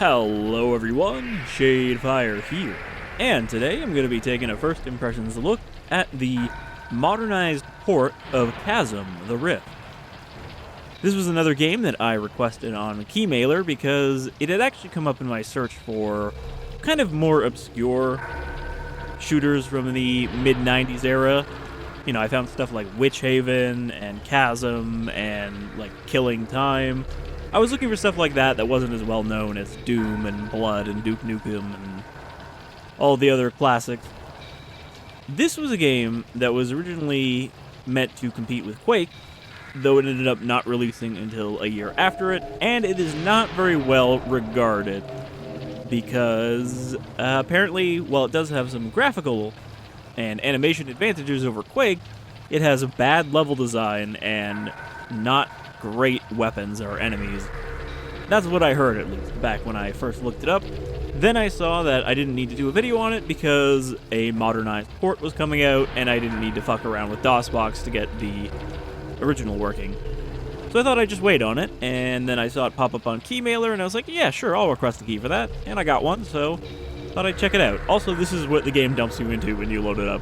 Hello everyone, Shadefyre here, and today I'm going to be taking a first impressions look at the modernized port of Chasm, the Rift. This was another game that I requested on Keymailer because it had actually come up in my search for kind of more obscure shooters from the mid-90s era. You know, I found stuff like Witch Haven and Chasm and like Killing Time. I was looking for stuff like that wasn't as well known as Doom and Blood and Duke Nukem and all the other classics. This was a game that was originally meant to compete with Quake, though it ended up not releasing until a year after it, and it is not very well regarded because apparently, while it does have some graphical and animation advantages over Quake, it has a bad level design and not great weapons or enemies. That's what I heard, at least, back when I first looked it up. Then I saw that I didn't need to do a video on it because a modernized port was coming out, and I didn't need to fuck around with DOSBox to get the original working. So I thought I'd just wait on it, and then I saw it pop up on Keymailer, and I was like, yeah, sure, I'll request a key for that, and I got one, so thought I'd check it out. Also, this is what the game dumps you into when you load it up.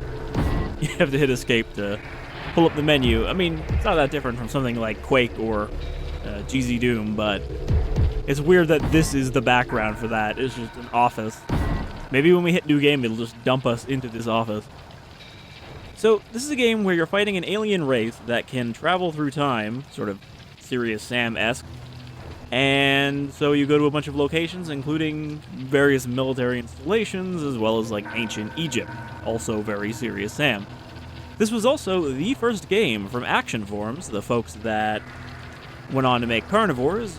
You have to hit escape to pull up the menu. I mean, it's not that different from something like Quake or GZ Doom, but it's weird that this is the background for that. It's just an office. Maybe when we hit new game, it'll just dump us into this office. So, this is a game where you're fighting an alien race that can travel through time, sort of Serious Sam-esque. And so you go to a bunch of locations, including various military installations, as well as like ancient Egypt, also very Serious Sam. This was also the first game from Action Forms, the folks that went on to make Carnivores,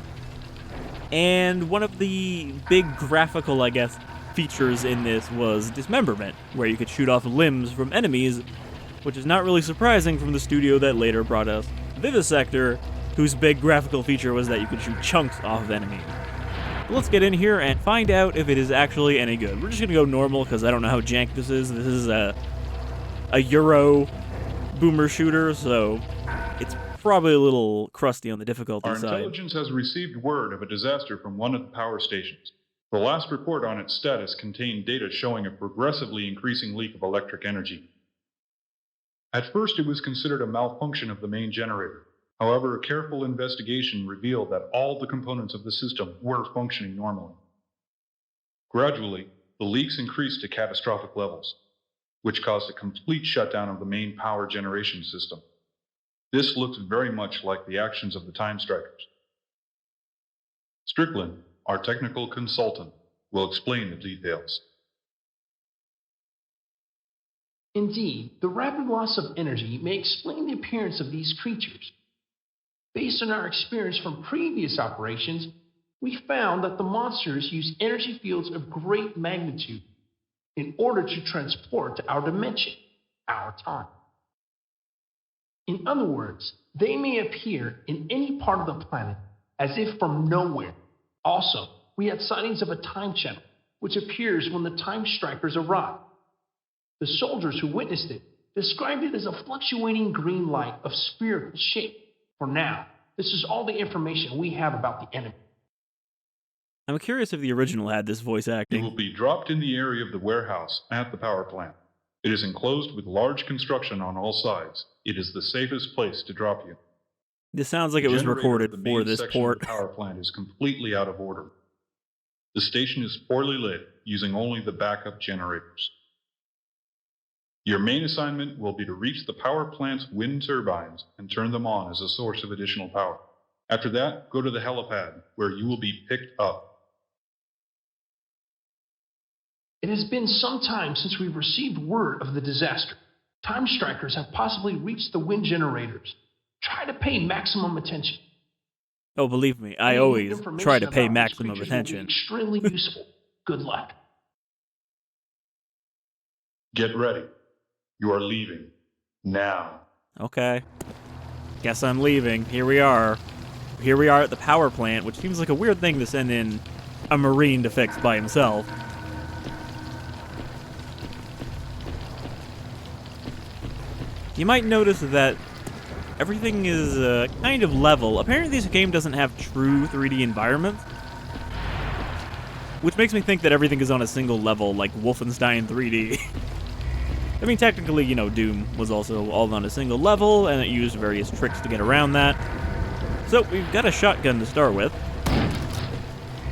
and one of the big graphical, I guess, features in this was dismemberment, where you could shoot off limbs from enemies, which is not really surprising from the studio that later brought us Vivisector, whose big graphical feature was that you could shoot chunks off of enemies. But let's get in here and find out if it is actually any good. We're just gonna go normal because I don't know how jank this is. This is a Euro boomer shooter, so it's probably a little crusty on the difficulty Our side. intelligence has received word of a disaster from one of the power stations. The last report on its status contained data showing a progressively increasing leak of electric energy. At first, it was considered a malfunction of the main generator. However, a careful investigation revealed that all the components of the system were functioning normally. Gradually, the leaks increased to catastrophic levels, which caused a complete shutdown of the main power generation system. This looks very much like the actions of the Timestrikers. Strickland, our technical consultant, will explain the details. Indeed, the rapid loss of energy may explain the appearance of these creatures. Based on our experience from previous operations, we found that the monsters use energy fields of great magnitude in order to transport to our dimension, our time. In other words, they may appear in any part of the planet as if from nowhere. Also, we had sightings of a time channel, which appears when the Timestrikers arrive. The soldiers who witnessed it described it as a fluctuating green light of spherical shape. For now, this is all the information we have about the enemy. I'm curious if the original had this voice You acting. will be dropped in the area of the warehouse at the power plant. It is enclosed with large construction on all sides. It is the safest place to drop you. This sounds like it was recorded for this port. The power plant is completely out of order. The station is poorly lit, using only the backup generators. Your main assignment will be to reach the power plant's wind turbines and turn them on as a source of additional power. After that, go to the helipad, where you will be picked up. It has been some time since we've received word of the disaster. Timestrikers have possibly reached the wind generators. Try to pay maximum attention. Oh, believe me, I Any always information try to about pay these maximum creatures will be attention. extremely useful. Good luck. Get ready. You are leaving. Now. Okay. Guess I'm leaving. Here we are. Here we are at the power plant, which seems like a weird thing to send in a Marine to fix by himself. You might notice that everything is kind of level. Apparently this game doesn't have true 3D environments. Which makes me think that everything is on a single level, like Wolfenstein 3D. I mean, technically, you know, Doom was also all on a single level, and it used various tricks to get around that. So, we've got a shotgun to start with.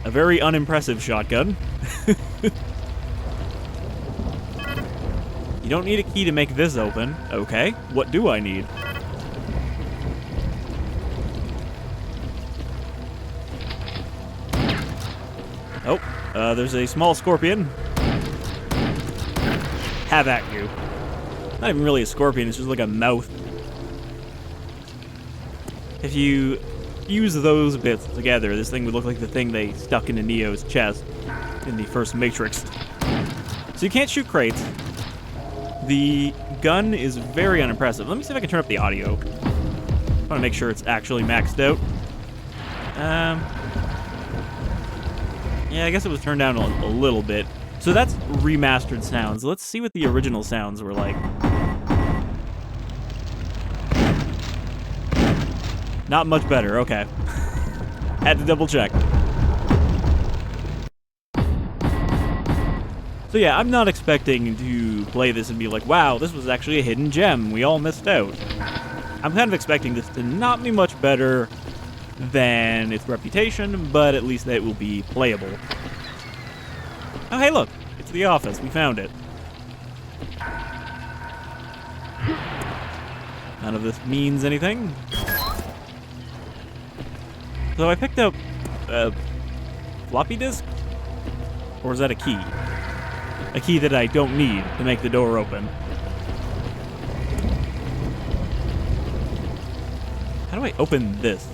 A very unimpressive shotgun. You don't need a key to make this open. Okay, what do I need? Oh, there's a small scorpion. Have at you. Not even really a scorpion, it's just like a mouth. If you fuse those bits together, this thing would look like the thing they stuck into Neo's chest in the first Matrix. So you can't shoot crates. The gun is very unimpressive. Let me see if I can turn up the audio. I want to make sure it's actually maxed out. Yeah, I guess it was turned down a little bit. So that's remastered sounds. Let's see what the original sounds were like. Not much better, okay. Had to double check. So yeah, I'm not expecting to play this and be like, wow, this was actually a hidden gem. We all missed out. I'm kind of expecting this to not be much better than its reputation, but at least that it will be playable. Oh, hey, look. It's the office. We found it. None of this means anything. So I picked up a floppy disk? Or is that a key? A key that I don't need to make the door open. How do I open this?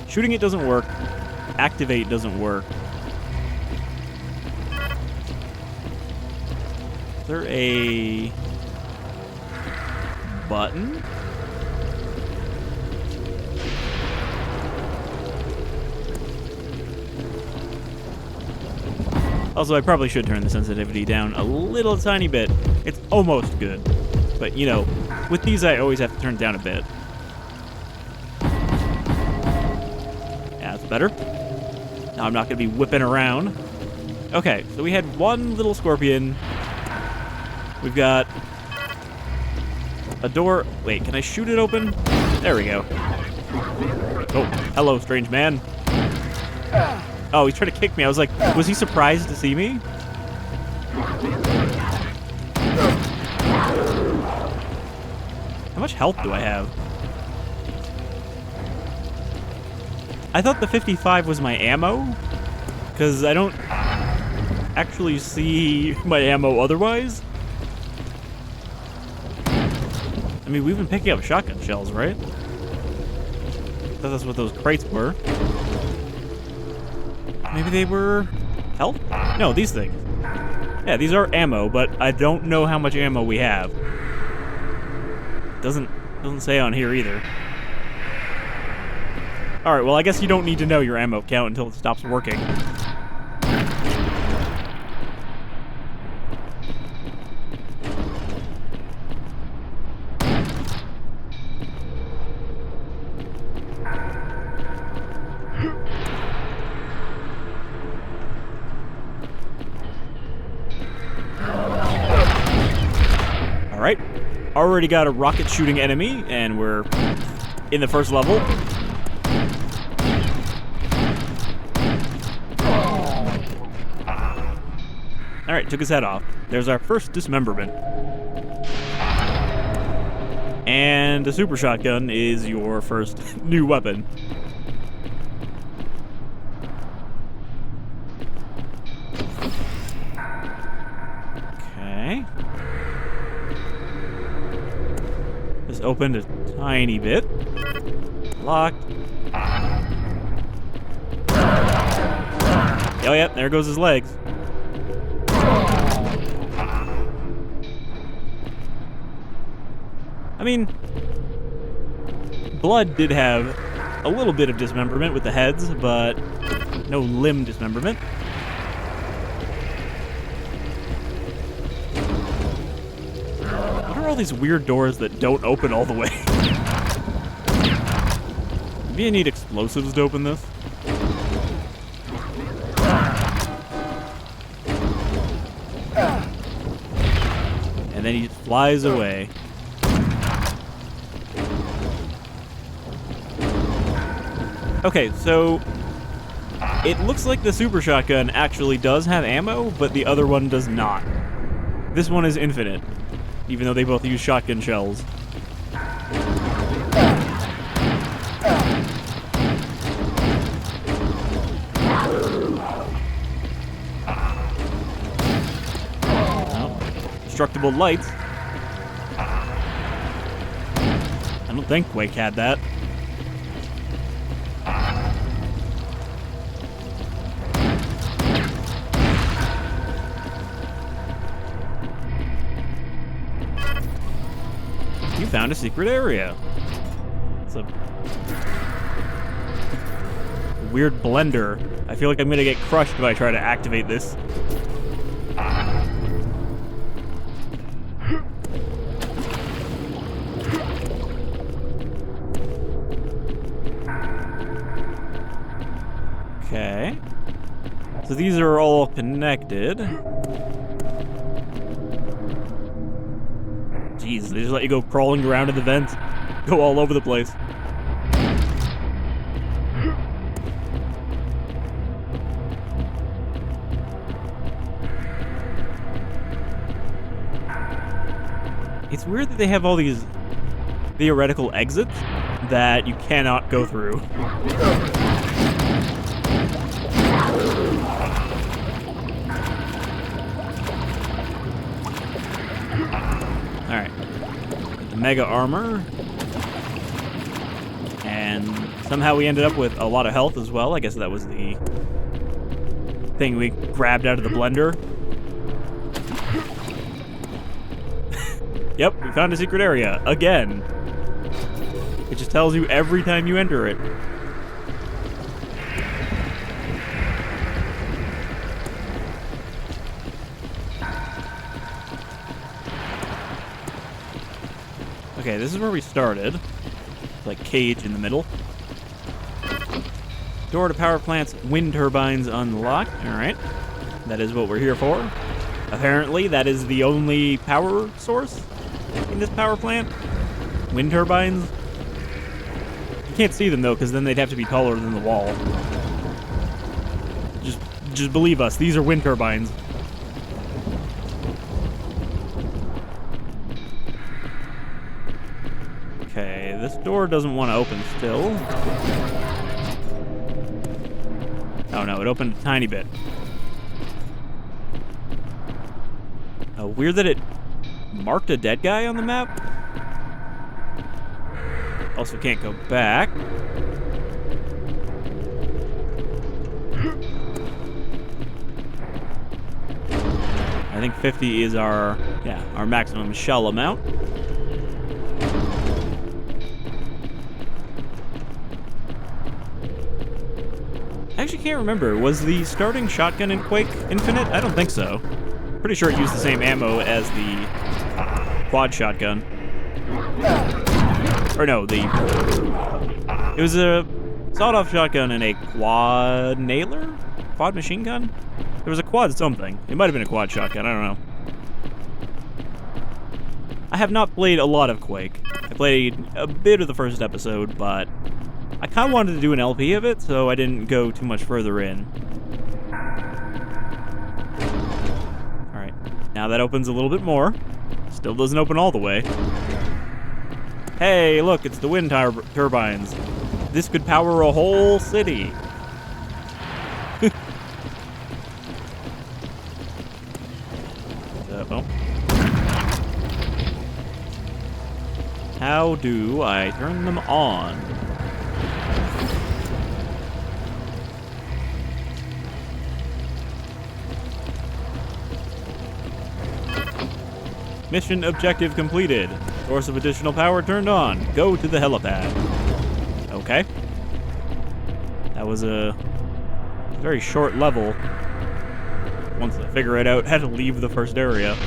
Shooting it doesn't work. Activate doesn't work. Is there a button? Also, I probably should turn the sensitivity down a little tiny bit. It's almost good. But, you know, with these I always have to turn it down a bit. Yeah, that's better. Now I'm not going to be whipping around. Okay, so we had one little scorpion. We've got a door. Wait, can I shoot it open? There we go. Oh, hello, strange man. Oh, he's trying to kick me. I was like, was he surprised to see me? How much health do I have? I thought the 55 was my ammo, because I don't actually see my ammo otherwise. I mean, we've been picking up shotgun shells, right? I thought that's what those crates were. Maybe they were health? No, these things. Yeah, these are ammo, but I don't know how much ammo we have. Doesn't say on here either. Alright, well I guess you don't need to know your ammo count until it stops working. Alright, already got a rocket shooting enemy, and we're in the first level. Alright, took his head off. There's our first dismemberment. And the super shotgun is your first new weapon. Okay. This opened a tiny bit. Locked. Oh, yeah, there goes his legs. I mean, Blood did have a little bit of dismemberment with the heads, but no limb dismemberment. What are all these weird doors that don't open all the way? Maybe I need explosives to open this. flies away. Okay, so it looks like the super shotgun actually does have ammo, but the other one does not. This one is infinite, even though they both use shotgun shells. Destructible lights. I don't think Quake had that. You found a secret area. It's a weird blender. I feel like I'm gonna get crushed if I try to activate this. Okay. So these are all connected. Jeez, they just let you go crawling around in the vents. Go all over the place. It's weird that they have all these theoretical exits that you cannot go through. Alright. The mega armor. And somehow we ended up with a lot of health as well. I guess that was the thing we grabbed out of the blender. Yep, we found a secret area. Again. It just tells you every time you enter it. Okay, this is where we started. Like cage in the middle. Door to power plant's wind turbines unlocked. Alright. That is what we're here for. Apparently, that is the only power source in this power plant. Wind turbines. You can't see them though, because then they'd have to be taller than the wall. Just believe us, these are wind turbines. Okay, this door doesn't want to open still. Oh no, it opened a tiny bit. Oh, weird that it marked a dead guy on the map. Also can't go back. I think 50 is our maximum shell amount. I actually can't remember. Was the starting shotgun in Quake infinite? I don't think so. Pretty sure it used the same ammo as the quad shotgun. Or no, it was a sawed-off shotgun and a quad nailer? Quad machine gun? There was a quad something. It might have been a quad shotgun, I don't know. I have not played a lot of Quake. I played a bit of the first episode, but I kind of wanted to do an LP of it, so I didn't go too much further in. Alright, now that opens a little bit more. Still doesn't open all the way. Hey, look, it's the wind turbines. This could power a whole city. How do I turn them on? Mission objective completed. Source of additional power turned on. Go to the helipad. Okay. That was a very short level. Once I figure it out, I had to leave the first area.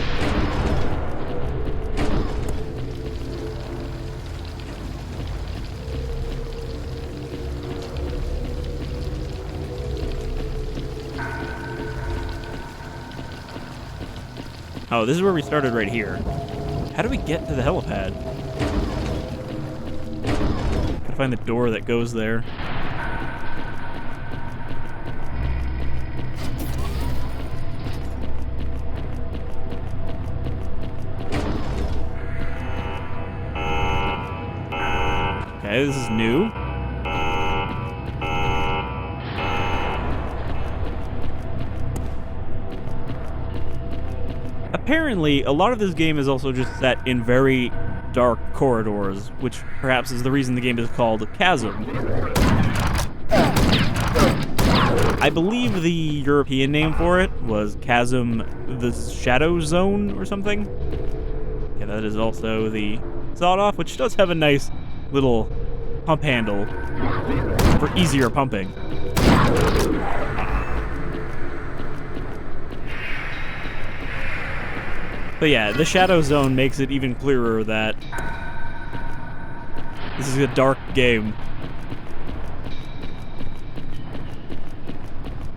Oh, this is where we started right here. How do we get to the helipad? Gotta find the door that goes there. Okay, this is new. Apparently, a lot of this game is also just set in very dark corridors, which perhaps is the reason the game is called Chasm. I believe the European name for it was Chasm the Shadow Zone or something. Yeah, that is also the sawed-off, which does have a nice little pump handle for easier pumping. But yeah, the Shadow Zone makes it even clearer that this is a dark game.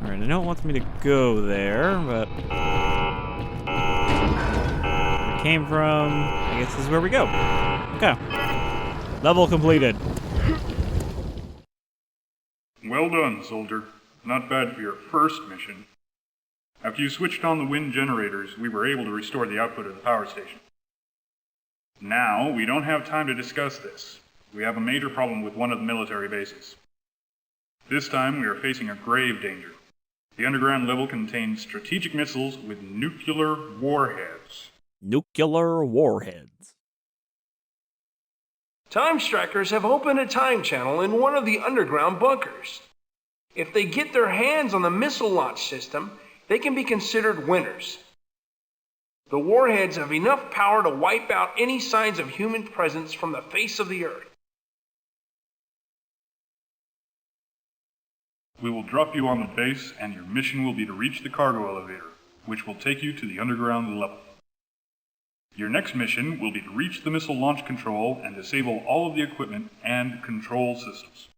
Alright, I know it wants me to go there, but where it came from, I guess this is where we go. Okay. Level completed. Well done, soldier. Not bad for your first mission. After you switched on the wind generators, we were able to restore the output of the power station. Now, we don't have time to discuss this. We have a major problem with one of the military bases. This time, we are facing a grave danger. The underground level contains strategic missiles with nuclear warheads. Nuclear warheads. Timestrikers have opened a time channel in one of the underground bunkers. If they get their hands on the missile launch system, they can be considered winners. The warheads have enough power to wipe out any signs of human presence from the face of the earth. We will drop you on the base, and your mission will be to reach the cargo elevator, which will take you to the underground level. Your next mission will be to reach the missile launch control and disable all of the equipment and control systems.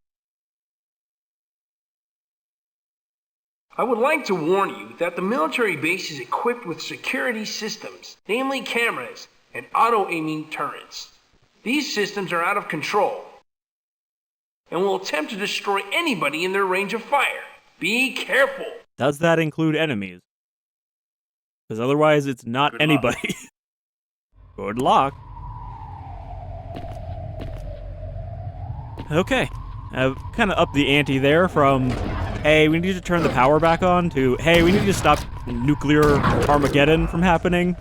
I would like to warn you that the military base is equipped with security systems, namely cameras and auto-aiming turrets. These systems are out of control and will attempt to destroy anybody in their range of fire. Be careful. Does that include enemies? Because otherwise it's not anybody. Good luck. Okay. I've kind of upped the ante there from, hey, we need to turn the power back on, to, hey, we need to stop nuclear Armageddon from happening.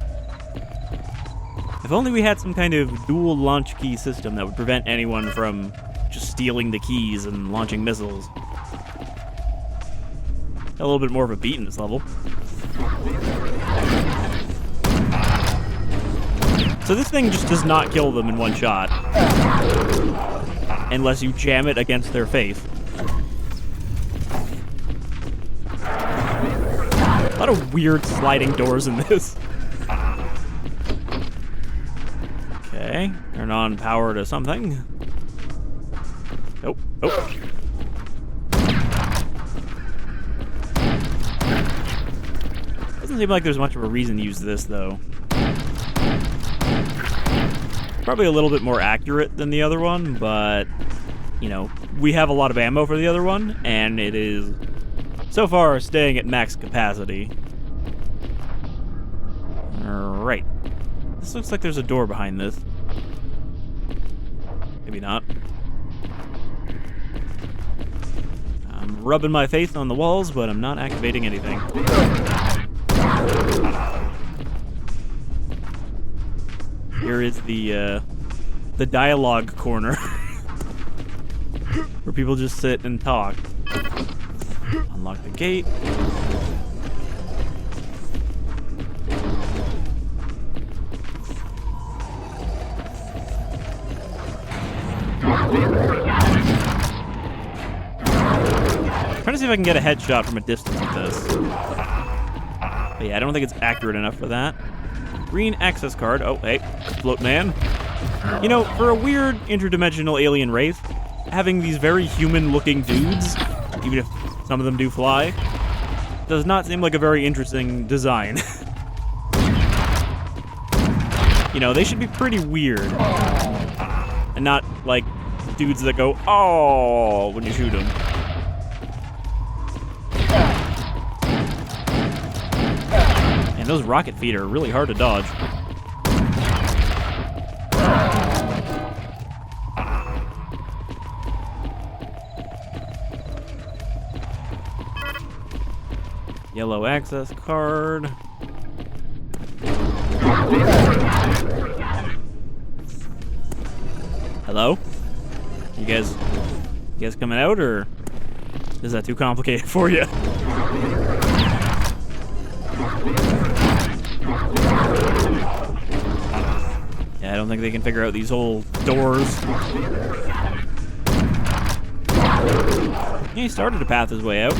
If only we had some kind of dual launch key system that would prevent anyone from just stealing the keys and launching missiles. Got a little bit more of a beat in this level. So this thing just does not kill them in one shot. Unless you jam it against their face. A lot of weird sliding doors in this. Okay, turn on power to something. Nope, nope. Doesn't seem like there's much of a reason to use this, though. Probably a little bit more accurate than the other one, but, you know, we have a lot of ammo for the other one, and it is, so far, staying at max capacity. Alright. This looks like there's a door behind this. Maybe not. I'm rubbing my face on the walls, but I'm not activating anything. Here is the dialogue corner. Where people just sit and talk. Unlock the gate. Trying to see if I can get a headshot from a distance with this. But yeah, I don't think it's accurate enough for that. Green access card. Oh, hey, float man. You know, for a weird interdimensional alien race, having these very human-looking dudes, even if some of them do fly, does not seem like a very interesting design. You know, they should be pretty weird. And not, like, dudes that go, oh, when you shoot them. And those rocket feet are really hard to dodge. Yellow access card. Hello? You guys coming out, or is that too complicated for you? Yeah, I don't think they can figure out these whole doors. Yeah, he started to path his way out.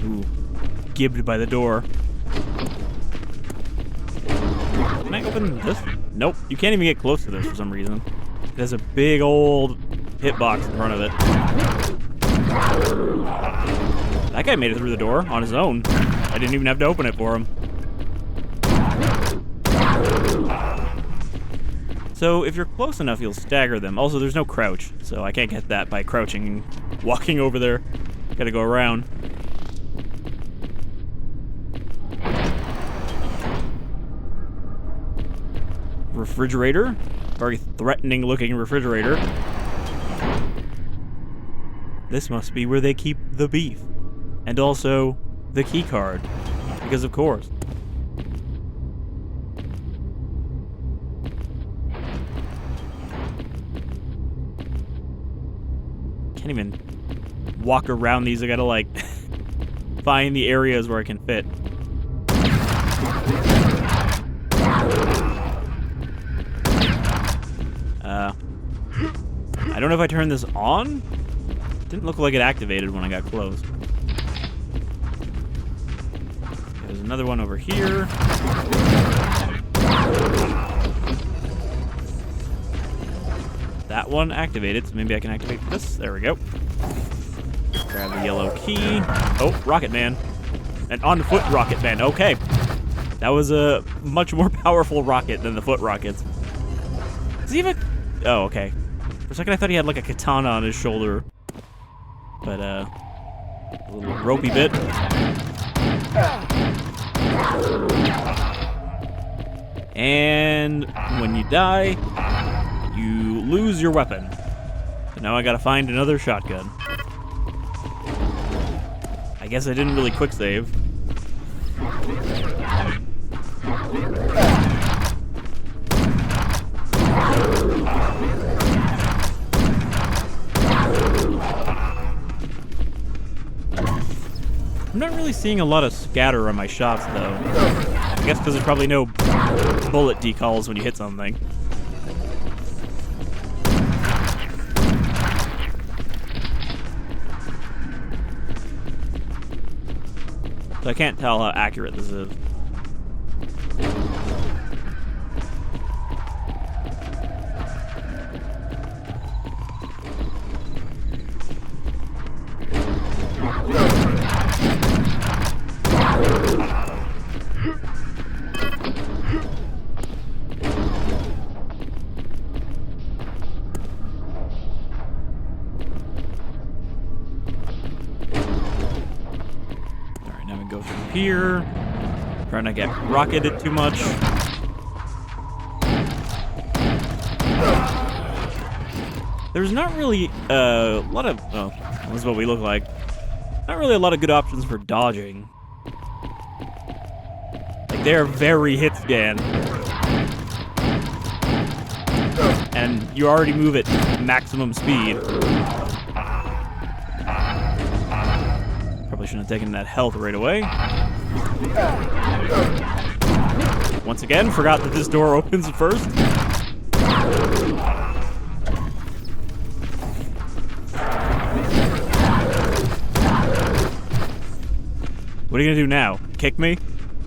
Ooh, gibbed by the door. Can I open this? Nope, you can't even get close to this for some reason. It has a big old hitbox in front of it. That guy made it through the door on his own. I didn't even have to open it for him. So if you're close enough, you'll stagger them. Also, there's no crouch, so I can't get that by crouching and walking over there. Gotta go around. Refrigerator. Very threatening looking refrigerator. This must be where they keep the beef. And also the key card. Because of course. Can't even walk around these. I gotta like find the areas where I can fit. I don't know if I turned this on. Didn't look like it activated when I got close. There's another one over here. That one activated, so maybe I can activate this. There we go. Grab the yellow key. Oh, Rocket Man. An on-foot Rocket Man. Okay. That was a much more powerful rocket than the foot rockets. Does he have a... Oh, okay. For a second I thought he had like a katana on his shoulder. But, a little ropey bit. And when you die, you lose your weapon. So now I gotta find another shotgun. I guess I didn't really quick save. I'm not really seeing a lot of scatter on my shots, though. I guess because there's probably no bullet decals when you hit something. So I can't tell how accurate this is. Here, trying to get rocketed too much. There's not really a lot of... Oh, this is what we look like. Not really a lot of good options for dodging. Like, they're very hit scan. And you already move at maximum speed. Probably shouldn't have taken that health right away. Once again, forgot that this door opens first. What are you gonna do now? Kick me?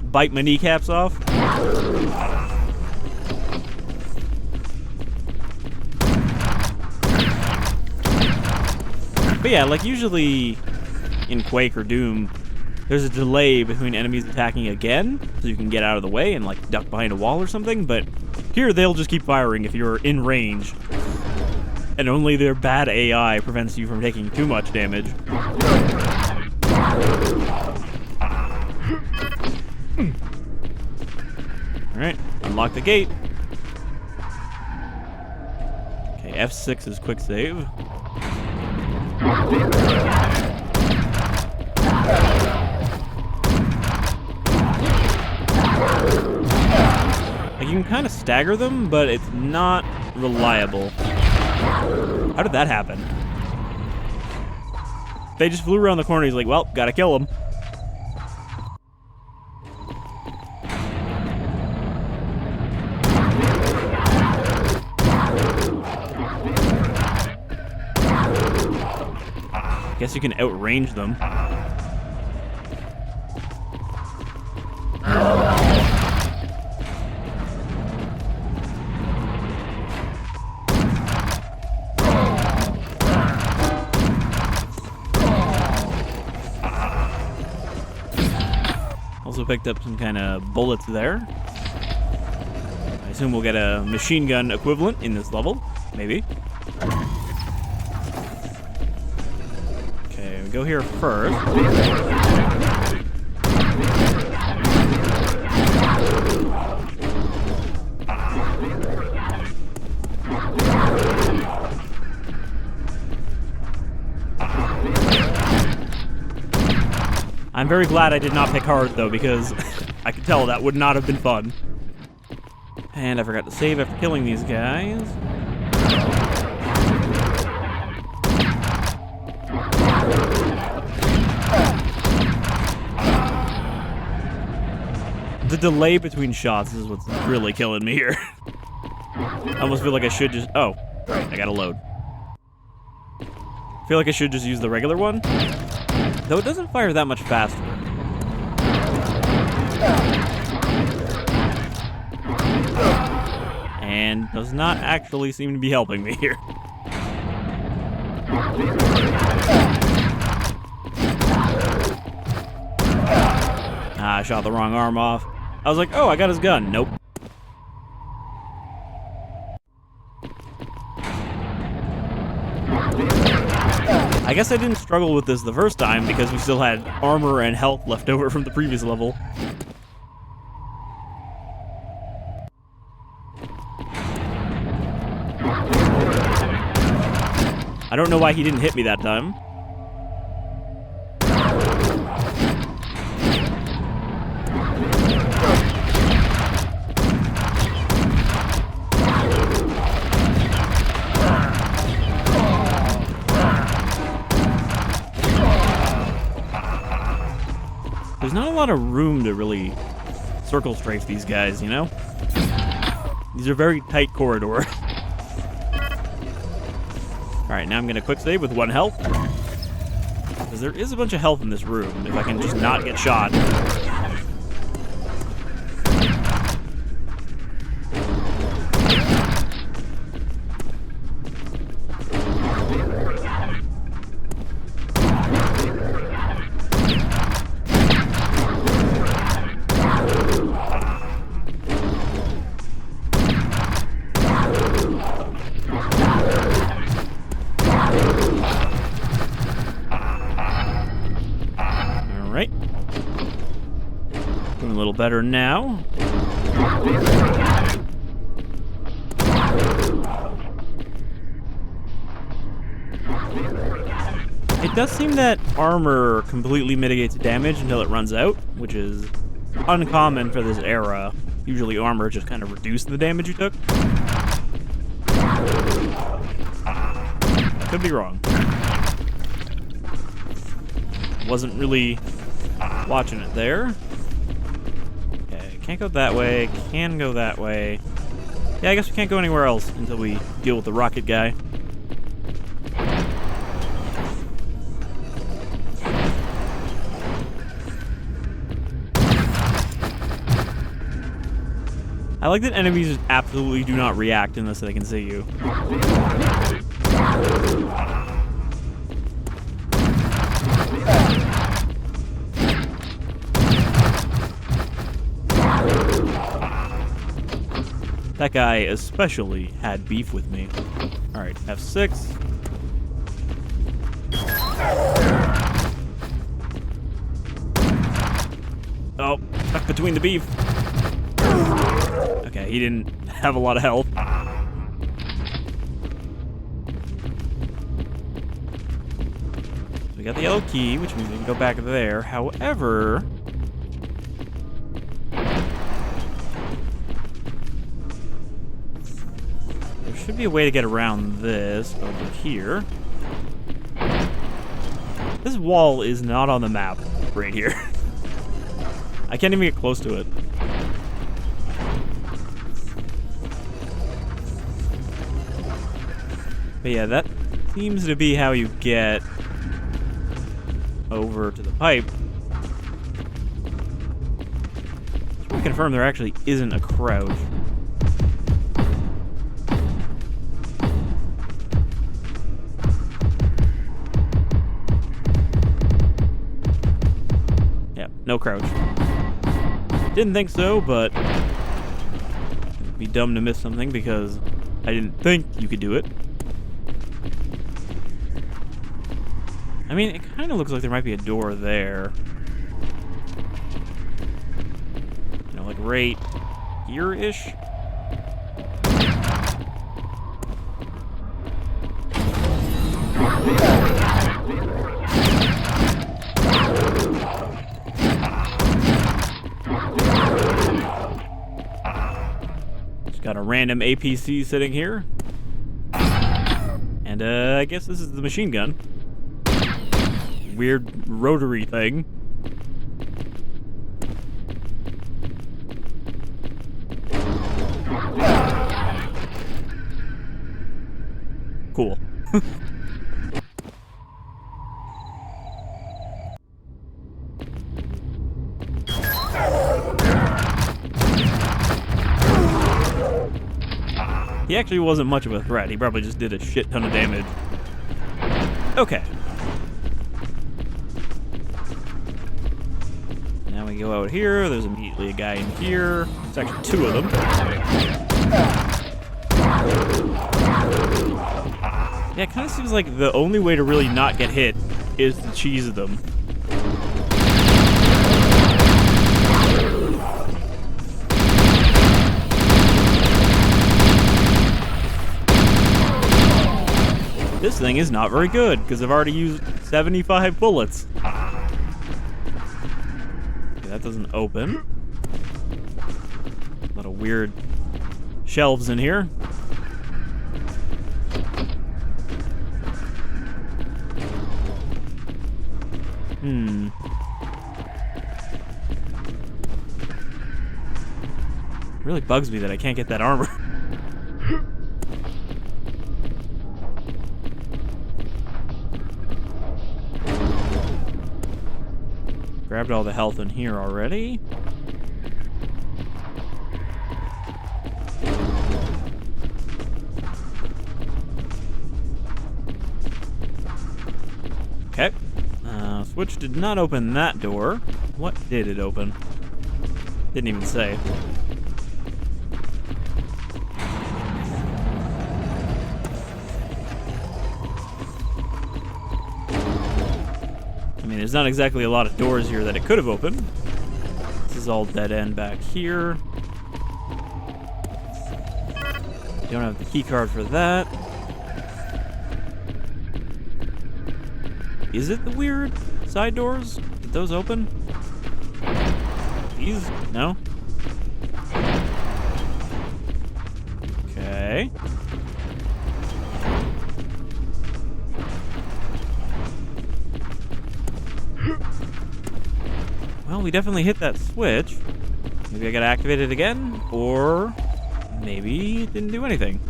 Bite my kneecaps off? But yeah, like usually in Quake or Doom, there's a delay between enemies attacking again, so you can get out of the way and, like, duck behind a wall or something, but here they'll just keep firing if you're in range. And only their bad AI prevents you from taking too much damage. Alright, unlock the gate. Okay, F6 is quick save. Like, you can kind of stagger them, but it's not reliable. How did that happen? They just flew around the corner. He's like, well, gotta kill him. Guess you can outrange them. Also picked up some kind of bullets there. I assume we'll get a machine gun equivalent in this level. Maybe. Okay, we go here first. I'm very glad I did not pick hard, though, because I could tell that would not have been fun. And I forgot to save after killing these guys. The delay between shots is what's really killing me here. I almost feel like I should just... Oh, right, I gotta load. I feel like I should just use the regular one. Though it doesn't fire that much faster. And does not actually seem to be helping me here. Ah, I shot the wrong arm off. I was like, oh, I got his gun. Nope. I guess I didn't struggle with this the first time because we still had armor and health left over from the previous level. I don't know why he didn't hit me that time. There's not a lot of room to really circle strafe these guys, you know? These are very tight corridors. Alright, now I'm gonna quick save with 1 health. Because there is a bunch of health in this room, if I can just not get shot. Doing a little better now. It does seem that armor completely mitigates damage until it runs out, which is uncommon for this era. Usually armor just kind of reduces the damage you took. Could be wrong. Wasn't really watching it there. Okay, can't go that way, can go that way. Yeah, I guess we can't go anywhere else until we deal with the rocket guy. I like that enemies absolutely do not react unless they can see you. That guy especially had beef with me. Alright, F6. Oh, stuck between the beef. Okay, he didn't have a lot of health. So we got the yellow key, which means we can go back there. However... there should be a way to get around this over here. This wall is not on the map right here. I can't even get close to it. But yeah, that seems to be how you get over to the pipe. Just want to confirm there actually isn't a crouch. Yeah, no crouch. Didn't think so, but it'd be dumb to miss something because I didn't think you could do it. I mean, it kind of looks like there might be a door there. You know, like right here-ish? Just got a random APC sitting here. And, I guess this is the machine gun. Weird rotary thing. Cool. He actually wasn't much of a threat. He probably just did a shit ton of damage. Okay. Now we go out here. There's immediately a guy in here. It's actually two of them. Yeah, it kind of seems like the only way to really not get hit is to cheese them. This thing is not very good, because I've already used 75 bullets. Okay, that doesn't open. A lot of weird shelves in here. It really bugs me that I can't get that armor. Grabbed all the health in here already. Okay. Switch did not open that door. What did it open? Didn't even say. I mean, there's not exactly a lot of doors here that it could have opened. This is all dead end back here. Don't have the key card for that. Is it the weird side doors? Did those open? These? No? Okay. Well, we definitely hit that switch. Maybe I gotta activate it again, or maybe it didn't do anything.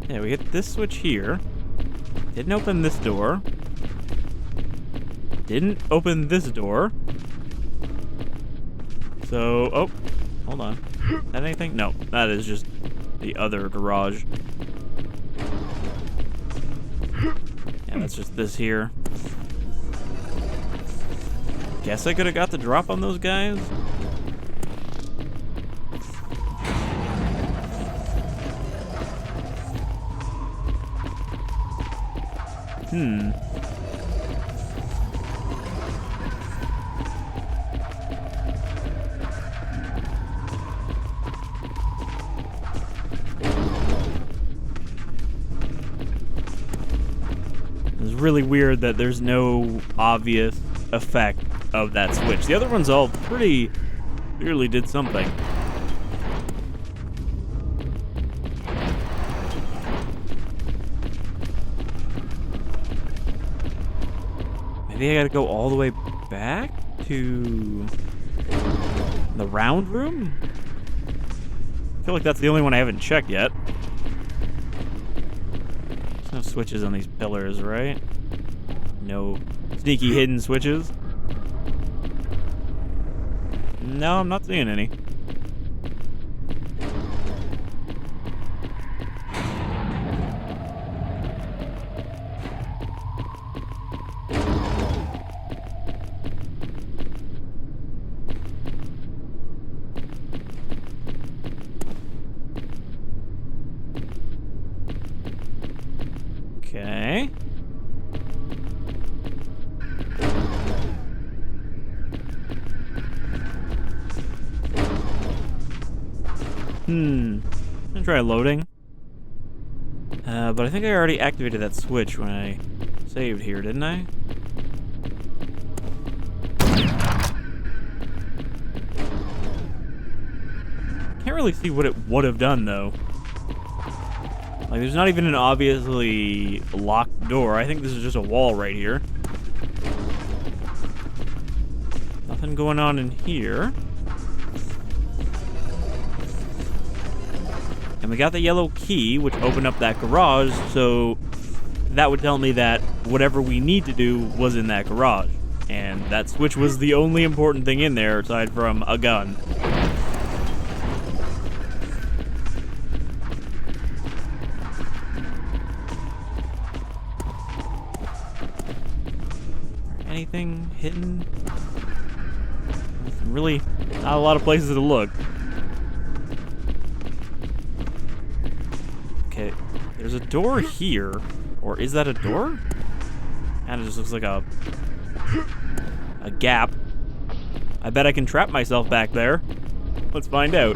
Yeah, we hit this switch here. Didn't open this door. Didn't open this door. So, oh, hold on. Is that anything? No, that is just the other garage. Yeah, that's just this here. Guess I could have got the drop on those guys. Hmm. It's really weird that there's no obvious effect of that switch. The other ones all pretty clearly did something. Maybe I gotta go all the way back to the round room? I feel like that's the only one I haven't checked yet. There's no switches on these pillars, right? No sneaky hidden switches? No, I'm not seeing any. Okay. I'm gonna try loading. But I think I already activated that switch when I saved here, didn't I? Can't really see what it would have done, though. Like, there's not even an obviously locked door. I think this is just a wall right here. Nothing going on in here. And we got the yellow key, which opened up that garage, so that would tell me that whatever we need to do was in that garage. And that switch was the only important thing in there, aside from a gun. Anything hidden? Really, not a lot of places to look. Okay, there's a door here. Or is that a door? And it just looks like a gap. I bet I can trap myself back there. Let's find out.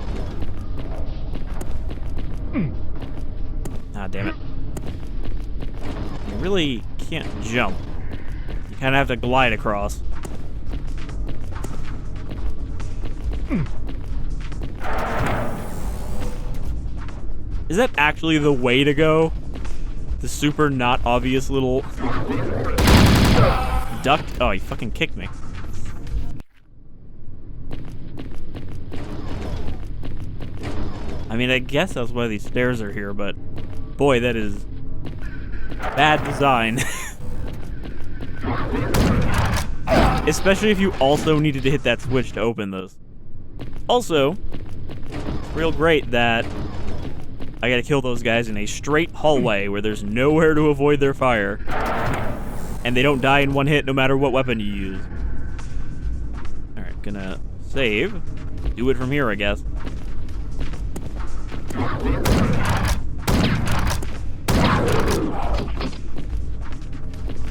Ah, damn it. You really can't jump. You kind of have to glide across. Is that actually the way to go? The super not obvious little duck? Oh, he fucking kicked me. I mean, I guess that's why these stairs are here, but boy, that is bad design. Especially if you also needed to hit that switch to open those. Also, it's real great that I gotta kill those guys in a straight hallway where there's nowhere to avoid their fire. And they don't die in one hit no matter what weapon you use. Alright, gonna save. Do it from here, I guess.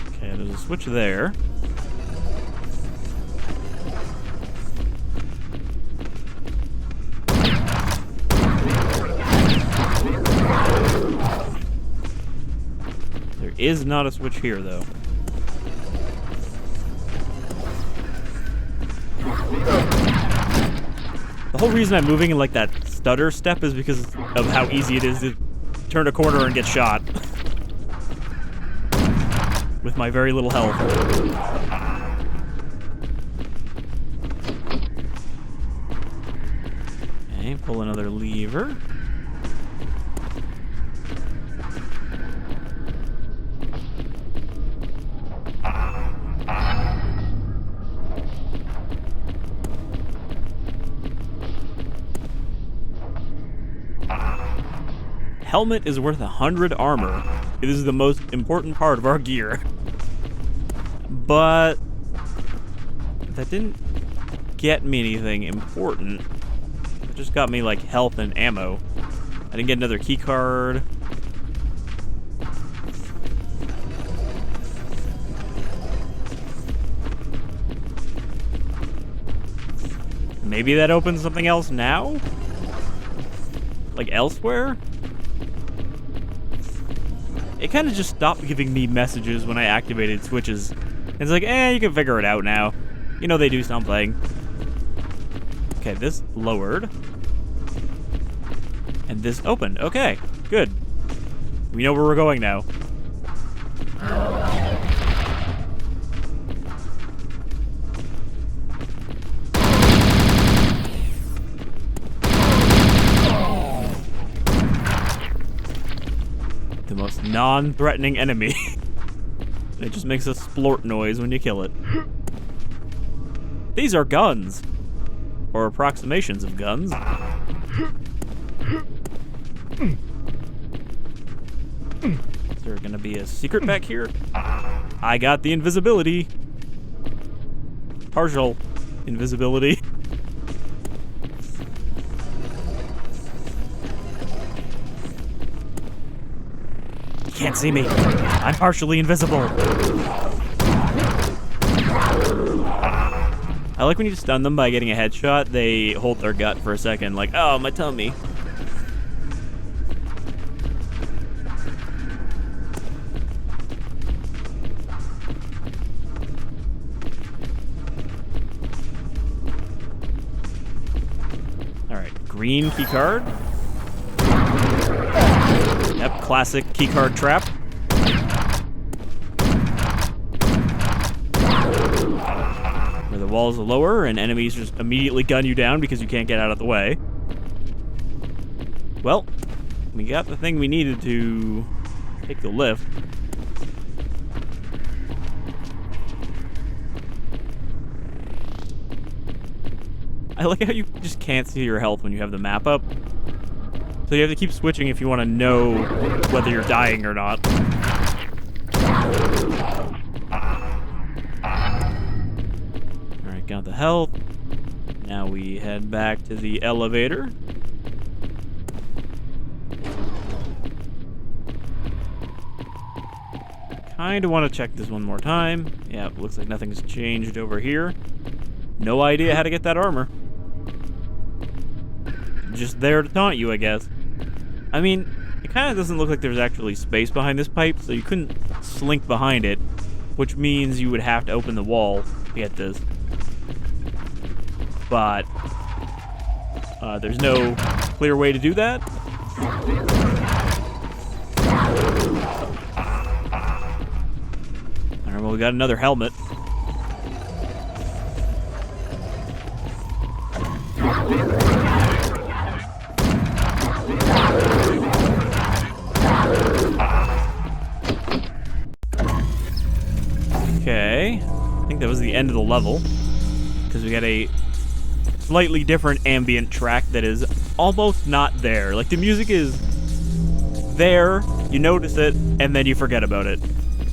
Okay, there's a switch there. There is not a switch here, though. The whole reason I'm moving in like that stutter step is because of how easy it is to turn a corner and get shot. With my very little health. Okay, pull another lever. Helmet is worth 100 armor. It is the most important part of our gear. But that didn't get me anything important. It just got me like health and ammo. I didn't get another key card. maybe that opens something else now? Like elsewhere? It kind of just stopped giving me messages when I activated switches. It's like, you can figure it out now. You know they do something. Okay, this lowered. And this opened. Okay, good. We know where we're going now. The most non-threatening enemy. It just makes a splort noise when you kill it. These are guns. Or approximations of guns. Is there gonna be a secret back here? I got the invisibility. Partial invisibility. You can't see me. I'm partially invisible. I like when you stun them by getting a headshot, they hold their gut for a second, like, oh, my tummy. Alright, green keycard. Yep, classic keycard trap. Where the walls are lower and enemies just immediately gun you down because you can't get out of the way. Well, we got the thing we needed to take the lift. I like how you just can't see your health when you have the map up. So you have to keep switching if you want to know whether you're dying or not. Alright, got the health. Now we head back to the elevator. Kinda want to check this one more time. Yeah, looks like nothing's changed over here. No idea how to get that armor. Just there to taunt you, I guess. I mean, it kind of doesn't look like there's actually space behind this pipe, so you couldn't slink behind it, which means you would have to open the wall to get this. But there's no clear way to do that. Alright, well, we got another helmet. Okay, I think that was the end of the level, because we got a slightly different ambient track that is almost not there. Like, the music is there, you notice it, and then you forget about it.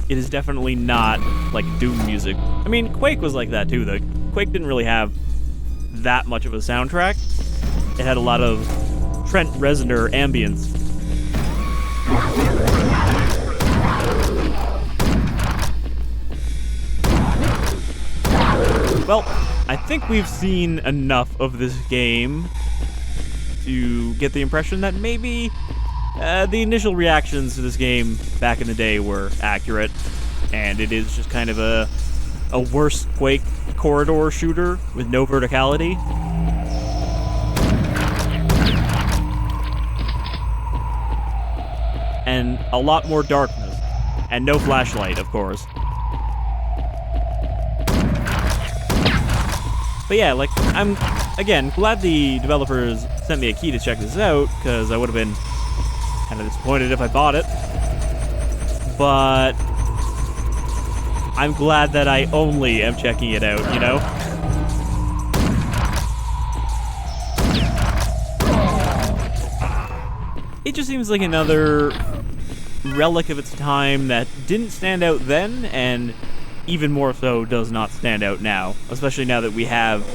It is definitely not, like, Doom music. I mean, Quake was like that, too, though. Quake didn't really have that much of a soundtrack. It had a lot of Trent Reznor ambience. Well, I think we've seen enough of this game to get the impression that maybe the initial reactions to this game back in the day were accurate, and it is just kind of a worse Quake corridor shooter with no verticality. And a lot more darkness, and no flashlight, of course. But yeah, like, I'm, again, glad the developers sent me a key to check this out, because I would have been kind of disappointed if I bought it. But I'm glad that I only am checking it out, you know? It just seems like another relic of its time that didn't stand out then, and even more so does not stand out now, especially now that we have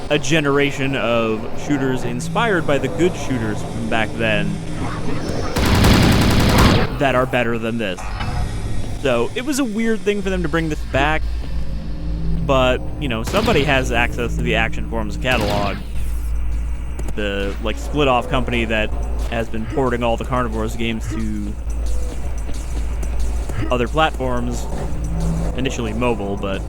a generation of shooters inspired by the good shooters from back then that are better than this. So it was a weird thing for them to bring this back, but, you know, somebody has access to the Action Forms catalog. The, like, split-off company that has been porting all the Carnivores games to other platforms, initially mobile, but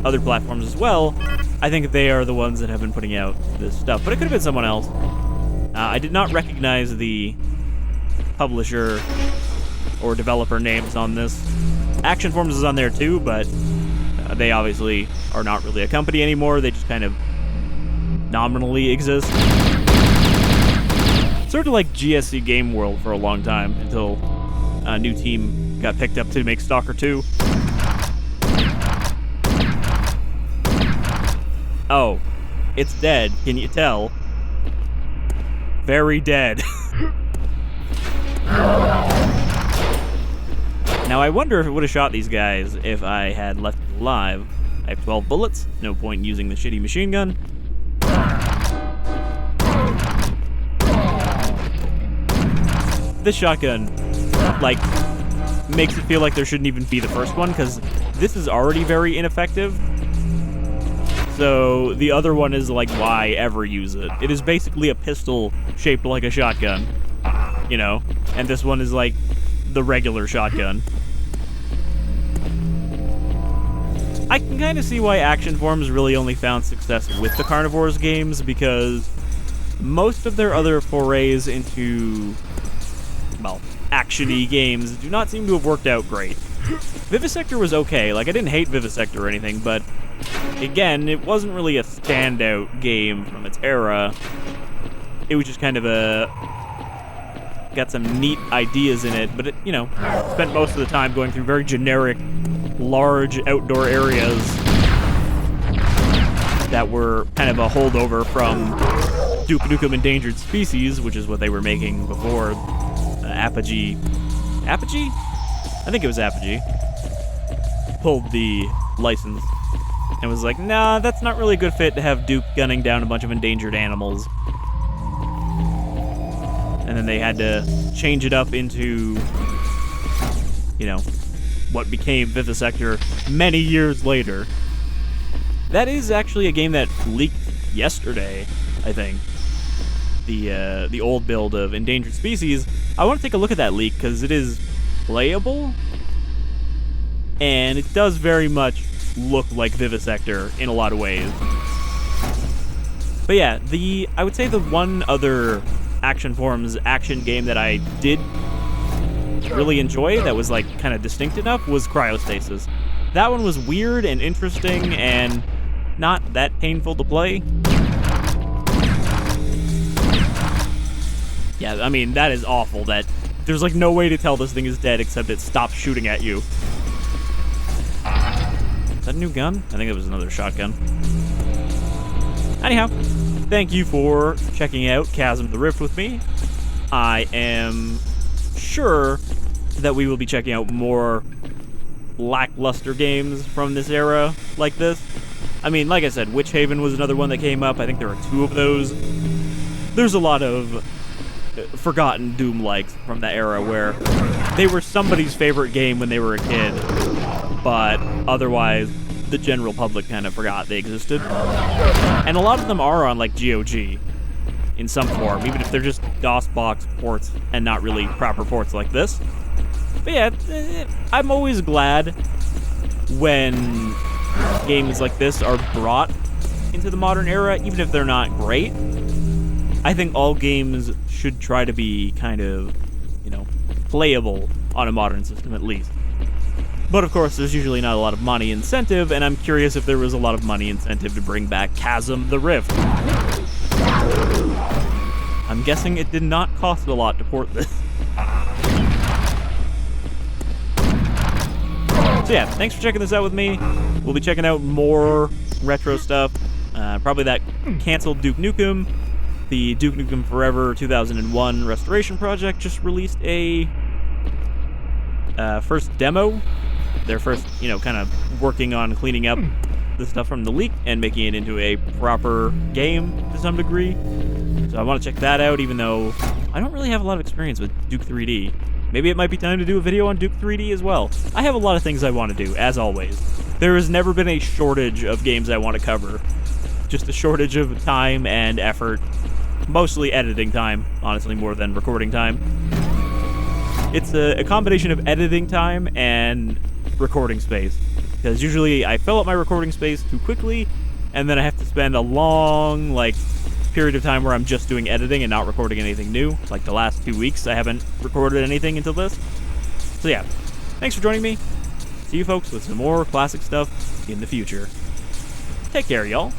other platforms as well. I think they are the ones that have been putting out this stuff, but it could have been someone else. I did not recognize the publisher or developer names on this. Action Forms is on there too, but they obviously are not really a company anymore. They just kind of nominally exist. Sort of like GSC Game World for a long time, until a new team got picked up to make Stalker 2. Oh, it's dead. Can you tell? Very dead. Now, I wonder if it would have shot these guys if I had left it alive. I have 12 bullets. No point in using the shitty machine gun. This shotgun, like, makes it feel like there shouldn't even be the first one, because this is already very ineffective. So the other one is like, why ever use it? It is basically a pistol shaped like a shotgun, you know? And this one is like the regular shotgun. I can kind of see why Action Forms really only found success with the Carnivores games, because most of their other forays into, well, action-y games do not seem to have worked out great. Vivisector was okay. Like, I didn't hate Vivisector or anything, but again, it wasn't really a standout game from its era. It was just kind of got some neat ideas in it, but it, you know, spent most of the time going through very generic, large outdoor areas that were kind of a holdover from Duke Nukem Endangered Species, which is what they were making before Apogee. Apogee? I think it was Apogee. Pulled the license and was like, nah, that's not really a good fit to have Duke gunning down a bunch of endangered animals. And then they had to change it up into, you know, what became Vivisector many years later. That is actually a game that leaked yesterday, I think. The old build of Endangered Species. I want to take a look at that leak, because it is playable, and it does very much look like Vivisector in a lot of ways. But yeah, I would say the one other Action Forms action game that I did really enjoy that was like kind of distinct enough was Cryostasis. That one was weird and interesting and not that painful to play. Yeah, I mean, that is awful that there's like no way to tell this thing is dead except it stops shooting at you. Is that a new gun? I think it was another shotgun. Anyhow, thank you for checking out Chasm the Rift with me. I am sure that we will be checking out more lackluster games from this era like this. I mean, like I said, Witch Haven was another one that came up. I think there are 2 of those. There's a lot of forgotten Doom-likes from that era where they were somebody's favorite game when they were a kid, but otherwise the general public kind of forgot they existed. And a lot of them are on like GOG in some form, even if they're just DOSBox ports and not really proper ports like this. But yeah, I'm always glad when games like this are brought into the modern era, even if they're not great. I think all games should try to be kind of, you know, playable on a modern system at least. But of course, there's usually not a lot of money incentive, and I'm curious if there was a lot of money incentive to bring back Chasm the Rift. I'm guessing it did not cost a lot to port this. So yeah, thanks for checking this out with me. We'll be checking out more retro stuff. Probably that canceled Duke Nukem. The Duke Nukem Forever 2001 restoration project just released a first demo. Their first, you know, kind of working on cleaning up the stuff from the leak and making it into a proper game to some degree. So I want to check that out, even though I don't really have a lot of experience with Duke 3D. Maybe it might be time to do a video on Duke 3D as well. I have a lot of things I want to do, as always. There has never been a shortage of games I want to cover. Just a shortage of time and effort. Mostly editing time, honestly, more than recording time. It's a combination of editing time and recording space. Because usually I fill up my recording space too quickly, and then I have to spend a long, period of time where I'm just doing editing and not recording anything new. Like the last 2 weeks, I haven't recorded anything until this. So yeah, thanks for joining me. See you folks with some more classic stuff in the future. Take care, y'all.